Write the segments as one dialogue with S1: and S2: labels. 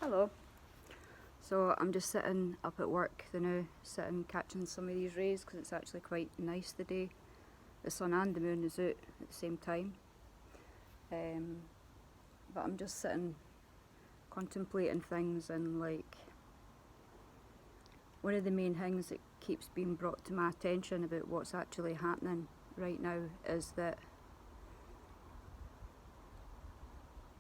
S1: Hello. So I'm just sitting up at work now, sitting catching some of these rays because it's actually quite nice today. The sun and the moon is out at the same time. But I'm just sitting contemplating things, and like one of the main things that keeps being brought to my attention about what's actually happening right now is that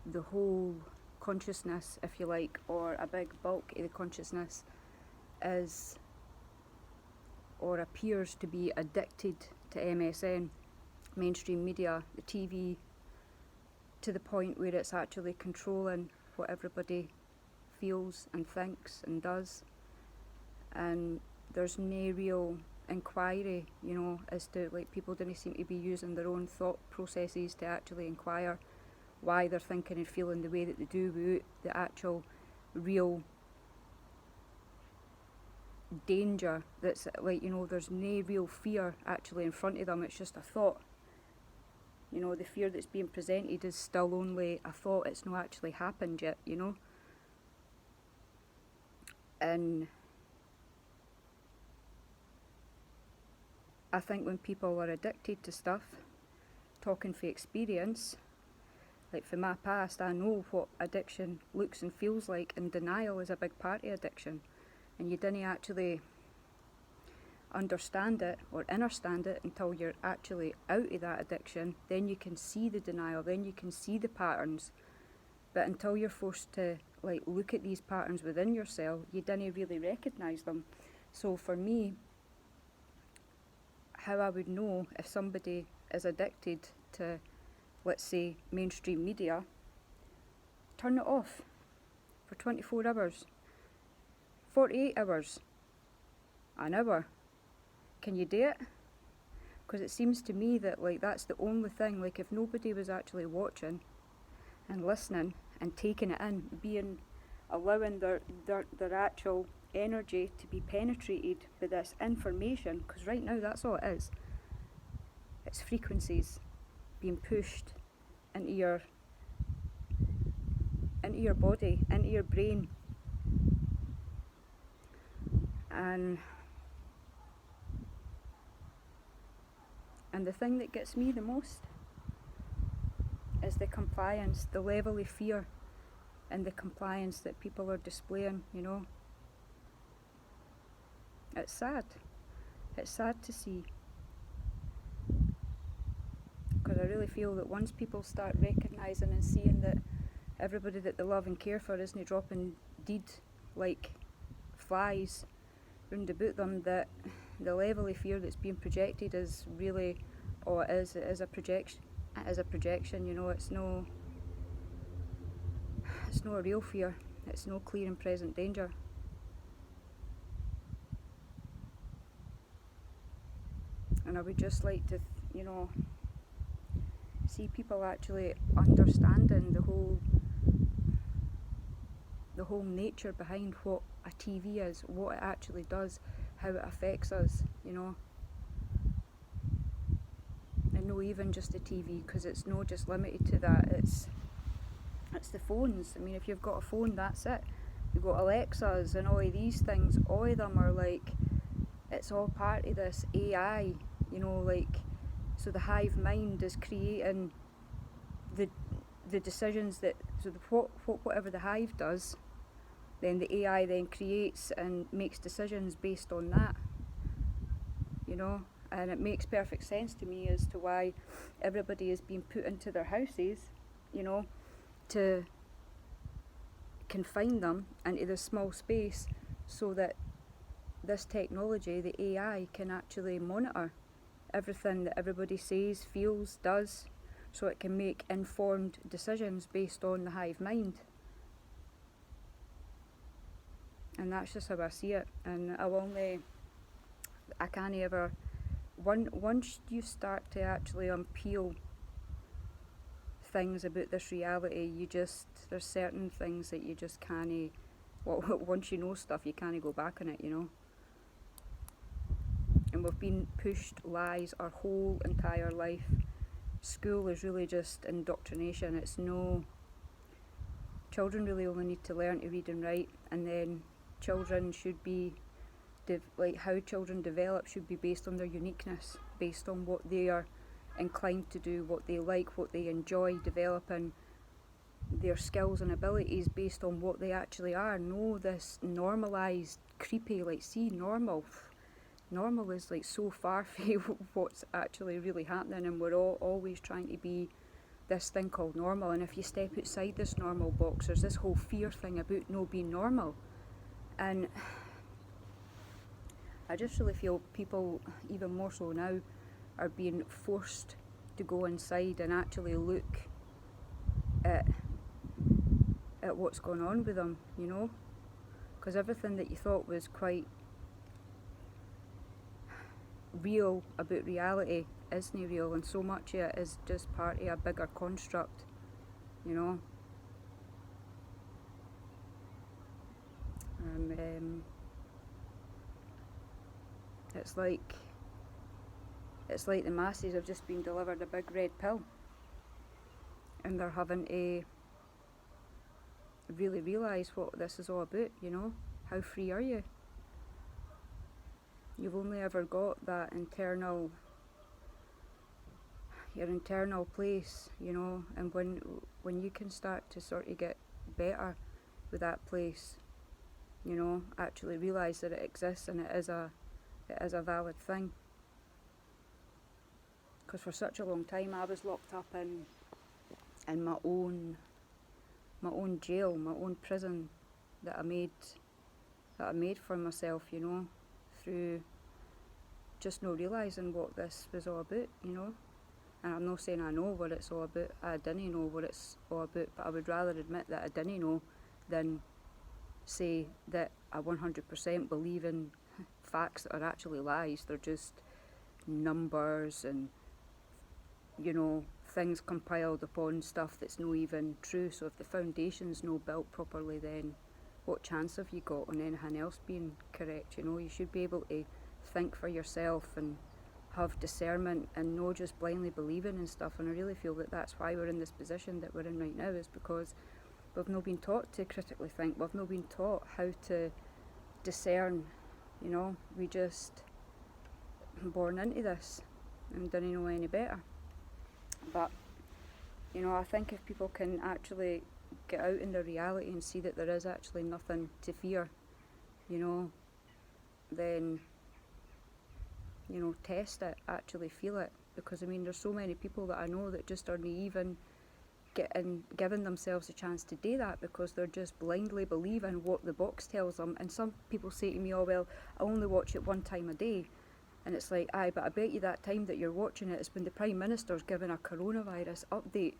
S1: the whole consciousness, if you like, or a big bulk of the consciousness is or appears to be addicted to MSN, mainstream media, the TV, to the point where it's actually controlling what everybody feels and thinks and does. And there's no real inquiry, as to, like, people didn't seem to be using their own thought processes to actually inquire why they're thinking and feeling the way that they do without the actual real danger that's like, there's no real fear actually in front of them. It's just a thought. The fear that's being presented is still only a thought. It's not actually happened yet, And I think when people are addicted to stuff, talking for experience, like from my past, I know what addiction looks and feels like, and denial is a big part of addiction. And you didn't actually understand it or understand it until you're actually out of that addiction. Then you can see the denial, then you can see the patterns. But until you're forced to look at these patterns within yourself, you didn't really recognise them. So for me, how I would know if somebody is addicted to, let's say, mainstream media, turn it off for 24 hours, 48 hours, an hour. Can you do it? Because it seems to me that that's the only thing. If nobody was actually watching and listening and taking it in, allowing their actual energy to be penetrated by this information, because right now that's all it is. It's frequencies being pushed into your body, into your brain. And the thing that gets me the most is the compliance, the level of fear and the compliance that people are displaying, It's sad. It's sad to see. Because I really feel that once people start recognising and seeing that everybody that they love and care for isn't dropping dead like flies round about them, that the level of fear that's being projected is really, it is a projection. It is a projection, it's no a real fear. It's no clear and present danger. And I would just like to, see people actually understanding the whole nature behind what a TV is, what it actually does, how it affects us, And no even just the TV, because it's not just limited to that. It's the phones. I mean, if you've got a phone, that's it. You've got Alexas and all of these things. All of them are it's all part of this AI, so the hive mind is creating the decisions that, whatever the hive does, then the AI then creates and makes decisions based on that, And it makes perfect sense to me as to why everybody is being put into their houses, to confine them into this small space, so that this technology, the AI, can actually monitor everything that everybody says, feels, does, so it can make informed decisions based on the hive mind. And that's just how I see it. And I can't ever, once you start to actually unpeel things about this reality, there's certain things that you just can't, once you know stuff, you can't go back on it, And we've been pushed lies our whole entire life. School is really just indoctrination. It's no children really only need to learn to read and write, and then children should be, like how children develop should be based on their uniqueness, based on what they are inclined to do, what they like, what they enjoy, developing their skills and abilities based on what they actually are. No this normalised, creepy, like, see, normal is like so far from what's actually really happening, and we're all always trying to be this thing called normal. And if you step outside this normal box, there's this whole fear thing about no being normal. And I just really feel people, even more so now, are being forced to go inside and actually look at what's going on with them, you know, because everything that you thought was quite real about reality isn't real, and so much of it is just part of a bigger construct, you know. It's like the masses have just been delivered a big red pill, and they're having to really realise what this is all about, you know. How free are you? You've only ever got that your internal place, you know, and when you can start to sort of get better with that place, you know, actually realise that it exists and it is a valid thing. Because for such a long time I was locked up in my own jail, my own prison that I made for myself, you know, through just not realising what this was all about, you know. And I'm not saying I know what it's all about, I didn't know what it's all about, but I would rather admit that I didn't know than say that I 100% believe in facts that are actually lies. They're just numbers and, you know, things compiled upon stuff that's not even true. So if the foundation's not built properly, then what chance have you got on anything else being correct? You know, you should be able to think for yourself and have discernment and not just blindly believing in stuff. And I really feel that that's why we're in this position that we're in right now, is because we've not been taught to critically think. We've not been taught how to discern, you know. We just born into this and didn't know any better. But, you know, I think if people can actually get out in the reality and see that there is actually nothing to fear, you know, then, you know, test it, actually feel it. Because I mean, there's so many people that I know that just aren't even giving themselves a chance to do that, because they're just blindly believing what the box tells them. And some people say to me, oh well, I only watch it one time a day. And it's like, aye, but I bet you that time that you're watching it is when the Prime Minister's giving a coronavirus update,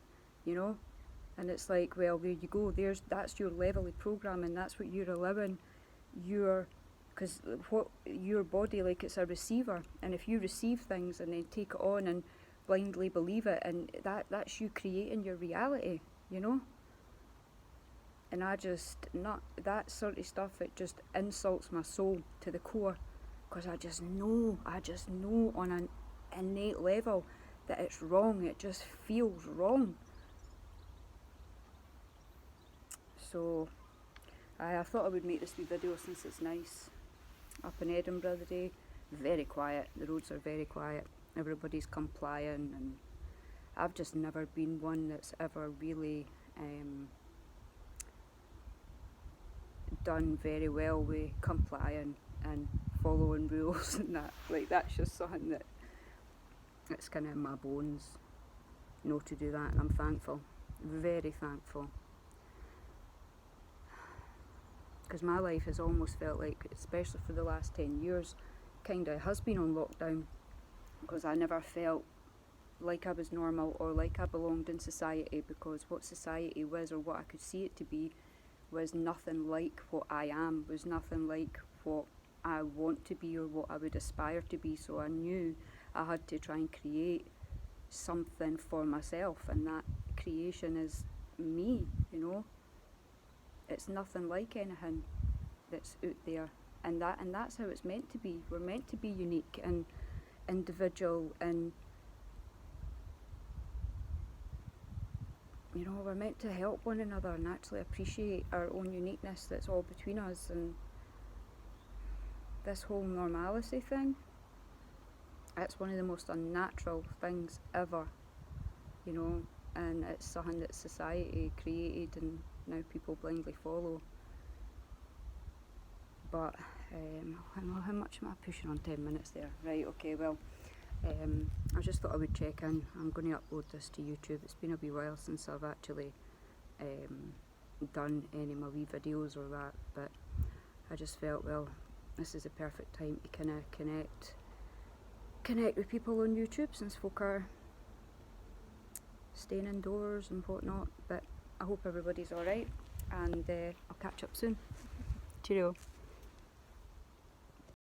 S1: you know. And it's like, well, there you go, that's your level of programming, that's what you're allowing because what your body, like, it's a receiver, and if you receive things and then take it on and blindly believe it, and that's you creating your reality, you know. And not that sort of stuff, it just insults my soul to the core, because I just know on an innate level that it's wrong. It just feels wrong. So I thought I would make this wee video since it's nice. Up in Edinburgh today, very quiet, the roads are very quiet, everybody's complying, and I've just never been one that's ever really done very well with complying and following rules and that. Like, that's just something that's kind of in my bones, you know, to do that. And I'm thankful, very thankful, because my life has almost felt like, especially for the last 10 years, kind of has been on lockdown, because I never felt like I was normal or like I belonged in society, because what society was, or what I could see it to be, was nothing like what I am, was nothing like what I want to be or what I would aspire to be. So I knew I had to try and create something for myself, and that creation is me, you know. It's nothing like anything that's out there, and that's how it's meant to be. We're meant to be unique and individual, and you know, we're meant to help one another and actually appreciate our own uniqueness that's all between us. And this whole normalcy thing, it's one of the most unnatural things ever, you know, and it's something that society created and now people blindly follow. But how much am I pushing on 10 minutes there? Right, okay, well, I just thought I would check in. I'm going to upload this to YouTube. It's been a wee while since I've actually done any of my wee videos or that, but I just felt, well, this is the perfect time to kind of connect with people on YouTube, since folk are staying indoors and whatnot. But I hope everybody's alright, and I'll catch up soon. Cheerio.